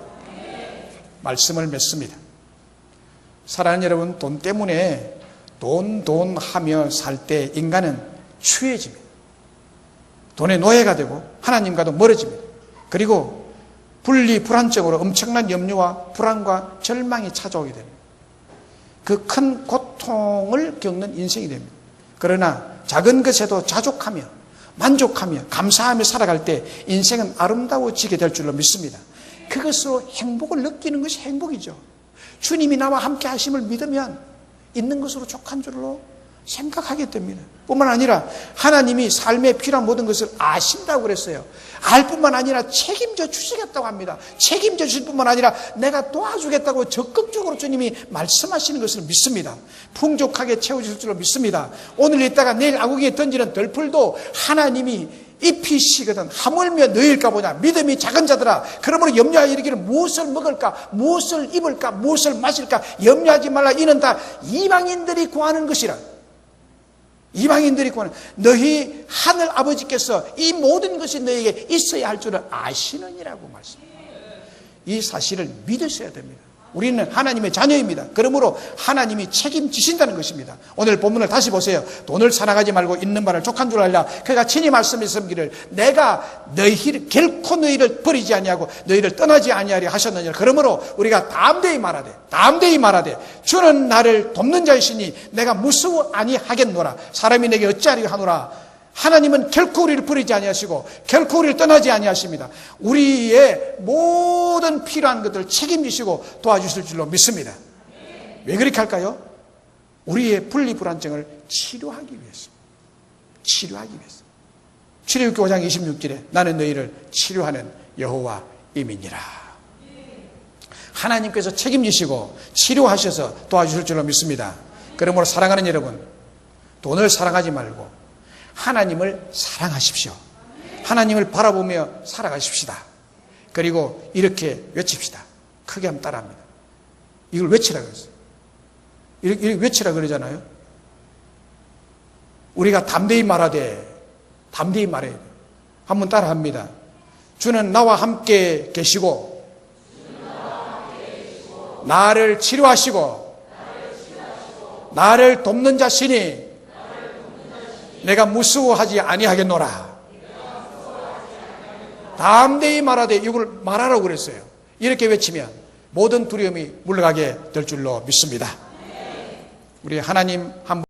말씀을 맺습니다. 사랑하는 여러분, 돈 때문에 돈 하며 살 때 인간은 추해집니다. 돈의 노예가 되고 하나님과도 멀어집니다. 그리고 불안적으로 엄청난 염려와 불안과 절망이 찾아오게 됩니다. 그 큰 고통을 겪는 인생이 됩니다. 그러나 작은 것에도 자족하며 만족하며 감사하며 살아갈 때 인생은 아름다워지게 될 줄로 믿습니다. 그것으로 행복을 느끼는 것이 행복이죠. 주님이 나와 함께 하심을 믿으면 있는 것으로 족한 줄로 생각하게 됩니다. 뿐만 아니라 하나님이 삶에 필요한 모든 것을 아신다고 그랬어요. 알 뿐만 아니라 책임져 주시겠다고 합니다. 책임져 주실 뿐만 아니라 내가 도와주겠다고 적극적으로 주님이 말씀하시는 것을 믿습니다. 풍족하게 채워주실 줄로 믿습니다. 오늘 있다가 내일 아궁이에 던지는 덜풀도 하나님이 입히시거든 하물며 너희일까 보냐. 믿음이 작은 자들아, 그러므로 염려하여 이르기를 무엇을 먹을까, 무엇을 입을까, 무엇을 마실까 염려하지 말라. 이는 다 이방인들이 구하는 것이라. 이방인들이 구하는, 너희 하늘 아버지께서 이 모든 것이 너희에게 있어야 할 줄을 아시느니라고 말씀합니다. 이 사실을 믿으셔야 됩니다. 우리는 하나님의 자녀입니다. 그러므로 하나님이 책임지신다는 것입니다. 오늘 본문을 다시 보세요. 돈을 사랑하지 말고 있는 바를 족한 줄 알라. 그가 친히 말씀하시기를 내가 결코 너희를 버리지 아니하고 너희를 떠나지 아니하리 하셨느니라. 그러므로 우리가 담대히 말하되 주는 나를 돕는 자이시니 내가 무서워 아니하겠노라. 사람이 내게 어찌하리요 하노라. 하나님은 결코 우리를 버리지 아니하시고 결코 우리를 떠나지 아니하십니다. 우리의 모든 필요한 것들을 책임지시고 도와주실 줄로 믿습니다. 왜 그렇게 할까요? 우리의 분리불안증을 치료하기 위해서. 출애굽기 5장 26절에 나는 너희를 치료하는 여호와임이니라. 하나님께서 책임지시고 치료하셔서 도와주실 줄로 믿습니다. 그러므로 사랑하는 여러분, 돈을 사랑하지 말고 하나님을 사랑하십시오. 하나님을 바라보며 살아가십시다. 그리고 이렇게 외칩시다. 크게 한번 따라합니다. 이걸 외치라 그랬어요. 이렇게 외치라 그러잖아요. 우리가 담대히 말해야 돼요. 한번 따라합니다. 주는 나와 함께 계시고 나를 치료하시고 나를 돕는 자시니 내가 무서워하지 아니하겠노라. 담대히 말하되, 이걸 말하라고 그랬어요. 이렇게 외치면 모든 두려움이 물러가게 될 줄로 믿습니다. 우리 하나님 한